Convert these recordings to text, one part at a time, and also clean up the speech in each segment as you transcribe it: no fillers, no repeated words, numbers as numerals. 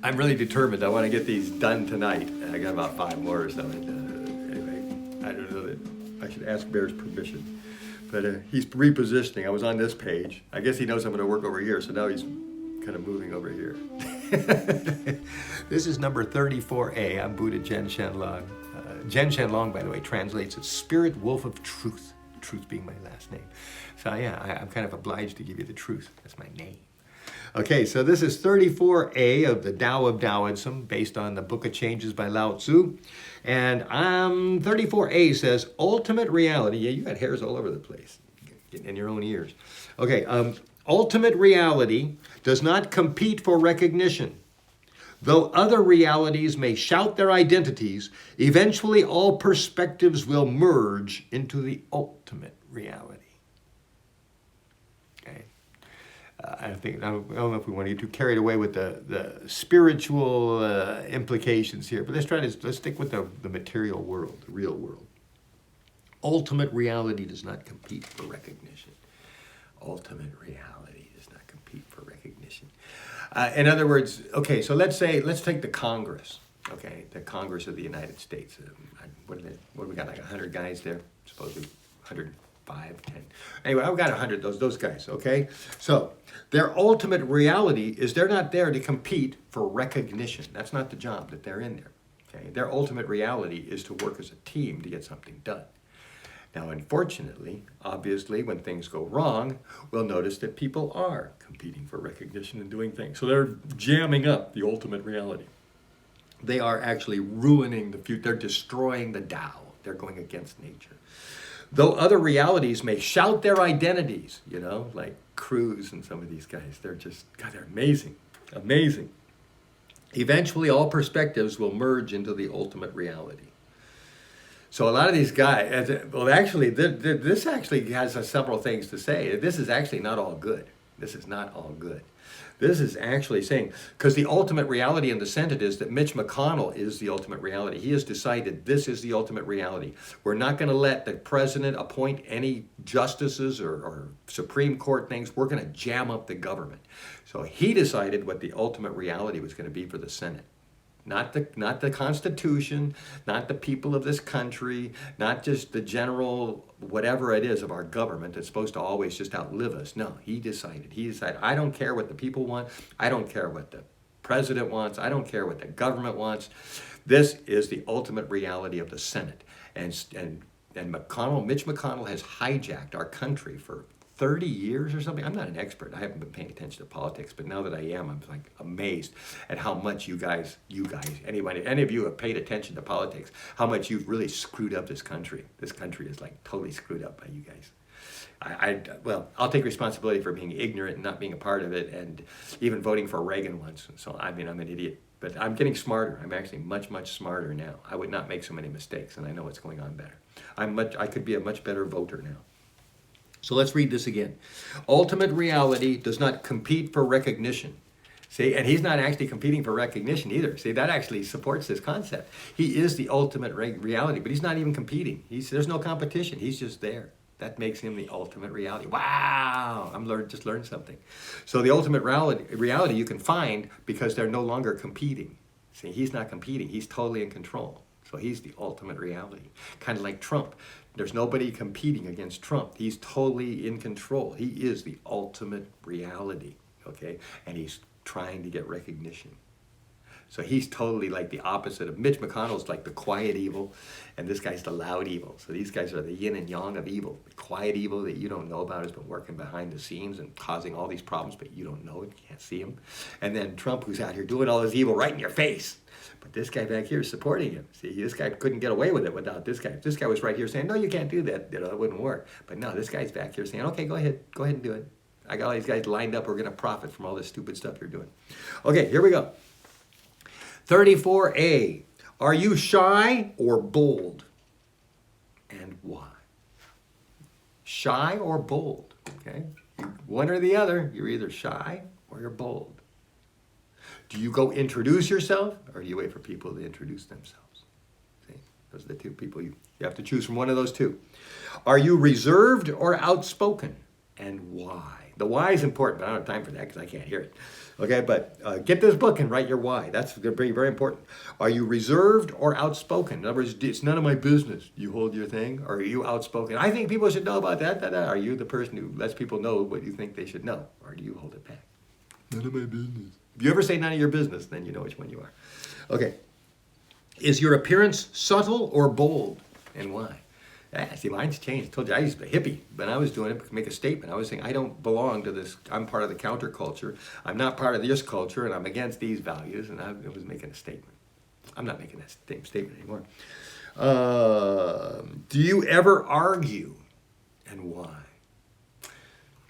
I'm really determined. I want to get these done tonight. I got about 5 more or so. Anyway, I don't know that I should ask Bear's permission. But he's repositioning. I was on this page. I guess he knows I'm going to work over here, so now he's kind of moving over here. This is number 34A. I'm Buddha Jen Shen-Lang. Jen Shen-Lang, by the way, translates as Spirit Wolf of Truth. Truth being my last name. So yeah, I'm kind of obliged to give you the truth. That's my name. Okay, so this is 34A of the Tao of Taoism, based on the Book of Changes by Lao Tzu. And 34A says, ultimate reality. Yeah, you got hairs all over the place, in your own ears. Okay, ultimate reality does not compete for recognition. Though other realities may shout their identities, eventually all perspectives will merge into the ultimate reality. Okay. I don't know if we want to get too carried away with the spiritual implications here, but let's stick with the material world, the real world. Ultimate reality does not compete for recognition. Ultimate reality does not compete for recognition. In other words, okay, so let's take the Congress, okay, the Congress of the United States. What do we got, like 100 guys there? Supposedly 105, 10. Anyway, I've got 100, those guys, okay? So their ultimate reality is they're not there to compete for recognition. That's not the job that they're in there, okay? Their ultimate reality is to work as a team to get something done. Now, unfortunately, obviously, when things go wrong, we'll notice that people are competing for recognition and doing things. So they're jamming up the ultimate reality. They are actually ruining the future. They're destroying the Tao. They're going against nature. Though other realities may shout their identities, you know, like Cruz and some of these guys, they're amazing, amazing. Eventually, all perspectives will merge into the ultimate reality. So a lot of these guys, well, actually, this actually has several things to say. This is actually not all good. This is not all good. This is actually saying, because the ultimate reality in the Senate is that Mitch McConnell is the ultimate reality. He has decided this is the ultimate reality. We're not going to let the president appoint any justices or Supreme Court things. We're going to jam up the government. So he decided what the ultimate reality was going to be for the Senate. Not the Constitution, not the people of this country, not just the general whatever it is of our government that's supposed to always just outlive us. No, he decided, I don't care what the people want. I don't care what the president wants. I don't care what the government wants. This is the ultimate reality of the Senate. And Mitch McConnell has hijacked our country for 30 years or something. I'm not an expert. I haven't been paying attention to politics, but now that I am, I'm like amazed at how much you guys, anybody, any of you have paid attention to politics, how much you've really screwed up this country. This country is like totally screwed up by you guys. Well, I'll take responsibility for being ignorant and not being a part of it, and even voting for Reagan once. So, I mean, I'm an idiot, but I'm getting smarter. I'm actually much, much smarter now. I would not make so many mistakes, and I know what's going on better. I could be a much better voter now. So let's read this again. Ultimate reality does not compete for recognition. See, and he's not actually competing for recognition either. See, that actually supports this concept. He is the ultimate reality, but he's not even competing. There's no competition. He's just there. That makes him the ultimate reality. Wow! Just learned something. So the ultimate reality you can find because they're no longer competing. See, he's not competing. He's totally in control. So he's the ultimate reality. Kind of like Trump. There's nobody competing against Trump. He's totally in control. He is the ultimate reality, okay? And he's trying to get recognition. So he's totally like the opposite of Mitch McConnell's like the quiet evil, and this guy's the loud evil. So these guys are the yin and yang of evil. The quiet evil that you don't know about has been working behind the scenes and causing all these problems, but you don't know it, you can't see him. And then Trump, who's out here doing all this evil right in your face. But this guy back here is supporting him. See, this guy couldn't get away with it without this guy. This guy was right here saying, no, you can't do that. You know, it wouldn't work. But no, this guy's back here saying, okay, go ahead and do it. I got all these guys lined up. We're going to profit from all this stupid stuff you're doing. Okay, here we go. 34A. Are you shy or bold? And why? Shy or bold? Okay, one or the other. You're either shy or you're bold. Do you go introduce yourself, or do you wait for people to introduce themselves? See, those are the two people you have to choose from one of those two. Are you reserved or outspoken, and why? The why is important, but I don't have time for that because I can't hear it. Okay, but get this book and write your why. That's very, very important. Are you reserved or outspoken? In other words, it's none of my business. You hold your thing, or are you outspoken? I think people should know about that. Are you the person who lets people know what you think they should know, or do you hold it back? None of my business. If you ever say none of your business, then you know which one you are. Okay. Is your appearance subtle or bold, and why? See, mine's changed. I told you I used to be a hippie, but I was doing it to make a statement. I was saying, I don't belong to this. I'm part of the counterculture. I'm not part of this culture, and I'm against these values, and I was making a statement. I'm not making that same statement anymore. Do you ever argue, and why?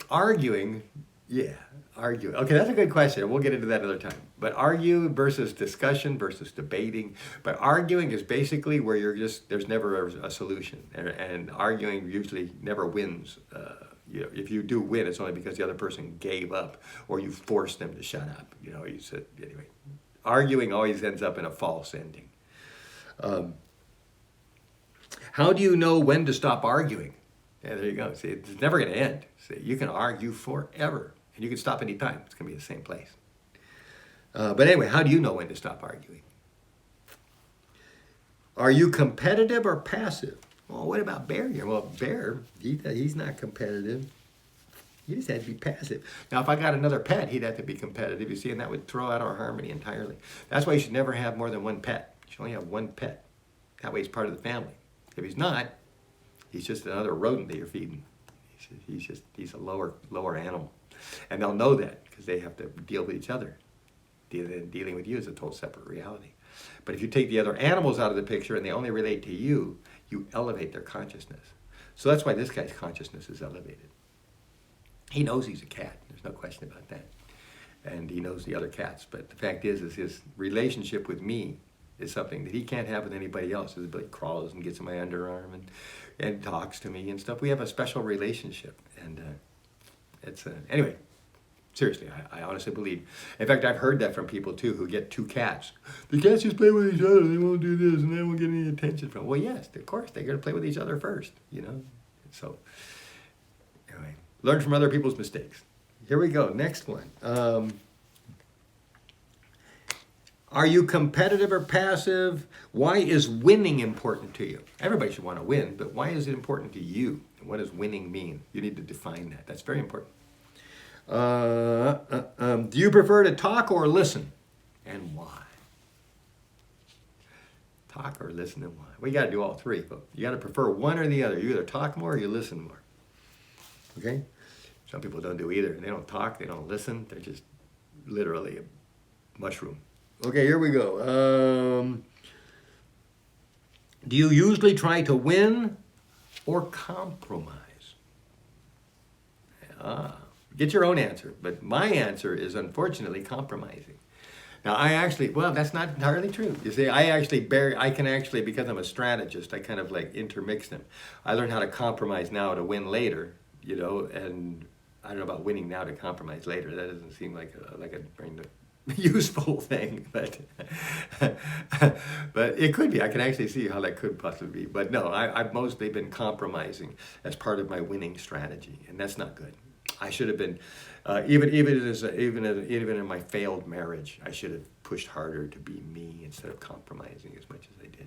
Arguing, yeah, argue. Okay, that's a good question. We'll get into that another time. But argue versus discussion versus debating. But arguing is basically where there's never a solution. And arguing usually never wins. If you do win, it's only because the other person gave up or you forced them to shut up. You said, anyway. Arguing always ends up in a false ending. How do you know when to stop arguing? Yeah, there you go. See, it's never going to end. See, you can argue forever. And you can stop any time. It's going to be the same place. But anyway, how do you know when to stop arguing? Are you competitive or passive? Well, what about Bear here? Well, Bear, he's not competitive. He just had to be passive. Now, if I got another pet, he'd have to be competitive, you see, and that would throw out our harmony entirely. That's why you should never have more than one pet. You should only have one pet. That way he's part of the family. If he's not, he's just another rodent that you're feeding. He's a lower animal. And they'll know that because they have to deal with each other. Dealing with you is a total separate reality. But if you take the other animals out of the picture and they only relate to you, you elevate their consciousness. So that's why this guy's consciousness is elevated. He knows he's a cat. There's no question about that. And he knows the other cats. But the fact is his relationship with me is something that he can't have with anybody else. He crawls and gets in my underarm and talks to me and stuff. We have a special relationship. And anyway, seriously, I honestly believe. In fact, I've heard that from people too who get two cats. The cats just play with each other. They won't do this and they won't get any attention from. Well, yes, of course, they got to play with each other first, So, anyway, learn from other people's mistakes. Here we go. Next one. Are you competitive or passive? Why is winning important to you? Everybody should want to win, but why is it important to you? What does winning mean? You need to define that. That's very important. Do you prefer to talk or listen? And why? Talk or listen and why? Well, you got to do all three, but you got to prefer one or the other. You either talk more or you listen more. Okay? Some people don't do either. They don't talk, they don't listen. They're just literally a mushroom. Okay, here we go. Do you usually try to win or compromise? Get your own answer, but my answer is unfortunately compromising. Now that's not entirely true. You see, I can actually, because I'm a strategist, I kind of like intermix them. I learned how to compromise now to win later, and I don't know about winning now to compromise later. That doesn't seem like a very useful thing, but it could be. I can actually see how that could possibly be. But no, I've mostly been compromising as part of my winning strategy, and that's not good. I should have been, even in my failed marriage, I should have pushed harder to be me instead of compromising as much as I did.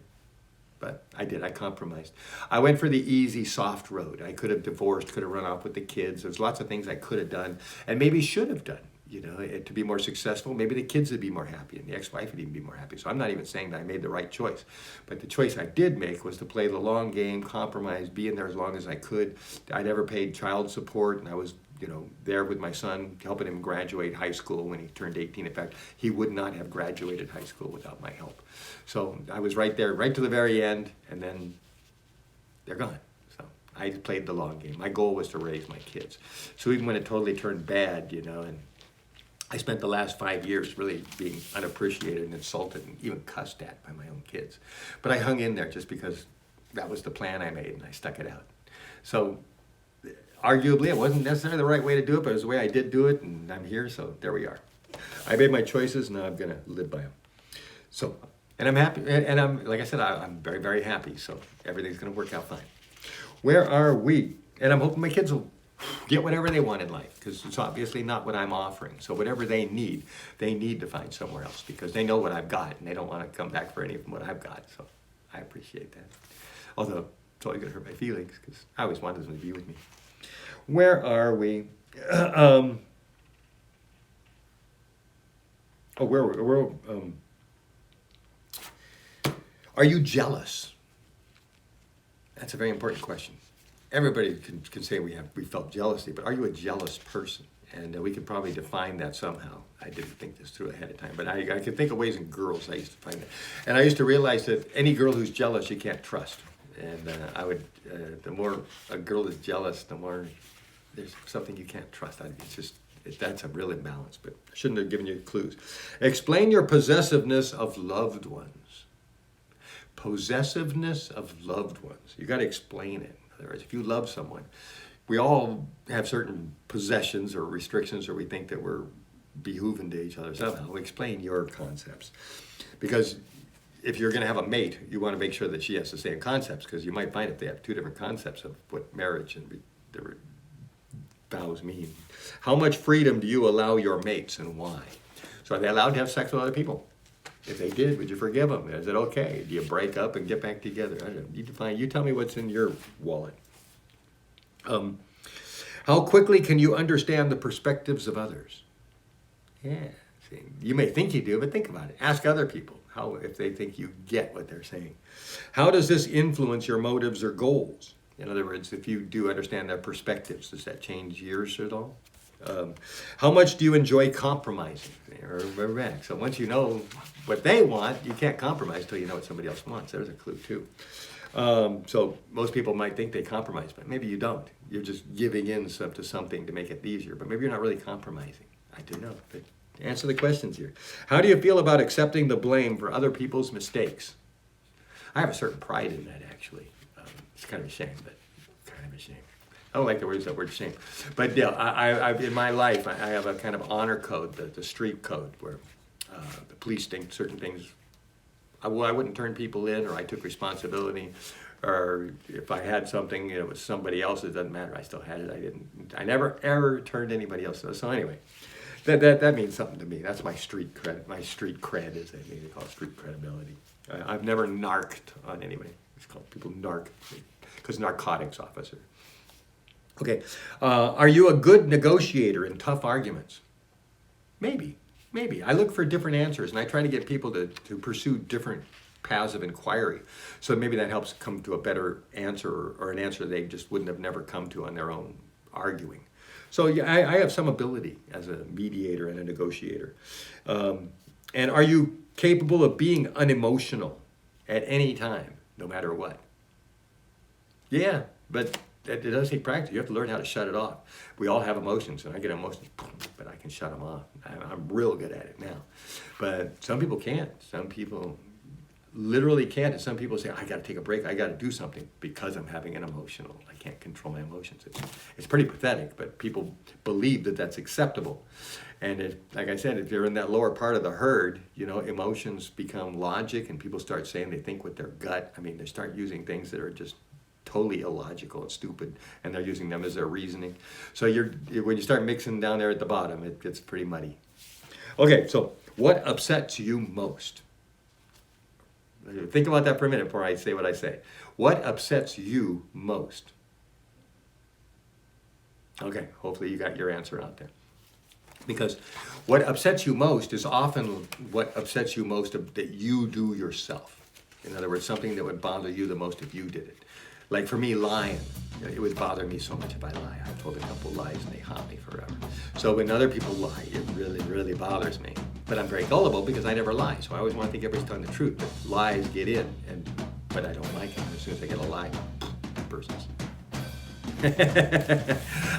But I did. I compromised. I went for the easy, soft road. I could have divorced, could have run off with the kids. There's lots of things I could have done and maybe should have done, to be more successful. Maybe the kids would be more happy and the ex-wife would even be more happy. So I'm not even saying that I made the right choice. But the choice I did make was to play the long game, compromise, be in there as long as I could. I never paid child support, and I was there with my son, helping him graduate high school when he turned 18. In fact, he would not have graduated high school without my help. So I was right there, right to the very end, and then they're gone. So I played the long game. My goal was to raise my kids. So even when it totally turned bad, and I spent the last 5 years really being unappreciated and insulted and even cussed at by my own kids. But I hung in there just because that was the plan I made, and I stuck it out. So arguably, it wasn't necessarily the right way to do it, but it was the way I did do it, and I'm here, so there we are. I made my choices, and now I'm going to live by them. So, and I'm happy, and like I said, I'm very, very happy, so everything's going to work out fine. Where are we? And I'm hoping my kids will get whatever they want in life, because it's obviously not what I'm offering. So whatever they need to find somewhere else, because they know what I've got and they don't want to come back for any of what I've got. So I appreciate that. Although it's always going to hurt my feelings, because I always wanted them to be with me. Where are we? Are you jealous? That's a very important question. Everybody can say we felt jealousy, but are you a jealous person? And we could probably define that somehow. I didn't think this through ahead of time, but I could think of ways in girls I used to find that. And I used to realize that any girl who's jealous, you can't trust. And the more a girl is jealous, the more there's something you can't trust. That's a real imbalance, but I shouldn't have given you clues. Explain your possessiveness of loved ones. Possessiveness of loved ones. You got to explain it. In other words, if you love someone, we all have certain possessions or restrictions, or we think that we're behooving to each other somehow. Explain your concepts. Because if you're going to have a mate, you want to make sure that she has the same concepts, because you might find if they have two different concepts of what marriage and their vows mean. How much freedom do you allow your mates, and why? So are they allowed to have sex with other people? If they did, would you forgive them? Is it okay? Do you break up and get back together? I don't know. You tell me what's in your wallet. How quickly can you understand the perspectives of others? Yeah. See, you may think you do, but think about it. Ask other people if they think you get what they're saying. How does this influence your motives or goals? In other words, if you do understand their perspectives, does that change yours at all? How much do you enjoy compromising? So once you know what they want, you can't compromise until you know what somebody else wants. There's a clue too. So most people might think they compromise, but maybe you don't. You're just giving in to something to make it easier, but maybe you're not really compromising. I don't know, but answer the questions here. How do you feel about accepting the blame for other people's mistakes? I have a certain pride in that, actually. It's kind of a shame, but kind of a shame. I don't like that word shame. But yeah, I in my life, I have a kind of honor code, the street code, where the police think certain things, I wouldn't turn people in, or I took responsibility, or if I had something, it was somebody else's, it doesn't matter, I still had it. I never ever turned anybody else. So anyway, that means something to me. That's my street cred. My street cred, as they call it, street credibility. I've never narked on anybody. It's called people narc, because narcotics officer. Okay, are you a good negotiator in tough arguments? Maybe. I look for different answers, and I try to get people to pursue different paths of inquiry. So maybe that helps come to a better answer, or an answer they just wouldn't have never come to on their own arguing. So yeah, I have some ability as a mediator and a negotiator. And are you capable of being unemotional at any time, no matter what? Yeah, but it does take practice. You have to learn how to shut it off. We all have emotions, and I get emotions, but I can shut them off. I'm real good at it now. But some people can't. Some people literally can't. And some people say, I got to take a break. I got to do something because I'm having an emotional. I can't control my emotions. It's pretty pathetic, but people believe that that's acceptable. And like I said, if you're in that lower part of the herd, emotions become logic, and people start saying they think with their gut. I mean, they start using things that are just totally illogical and stupid, and they're using them as their reasoning. So when you start mixing down there at the bottom, it gets pretty muddy. Okay, so what upsets you most? Think about that for a minute before I say what I say. What upsets you most? Okay, hopefully you got your answer out there. Because what upsets you most is often what upsets you most that you do yourself. In other words, something that would bother you the most if you did it. Like for me, lying. It would bother me so much if I lie. I've told a couple lies and they haunt me forever. So when other people lie, it really, really bothers me. But I'm very gullible because I never lie. So I always want to think everybody's telling the truth. But lies get in, but I don't like them. As soon as I get a lie, it bursts.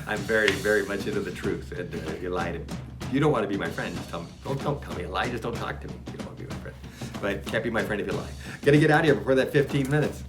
I'm very, very much into the truth. And if you lie to me, if you don't want to be my friend, just tell me. Don't tell me a lie. Just don't talk to me. You don't want to be my friend. But can't be my friend if you lie. Got to get out of here before that 15 minutes.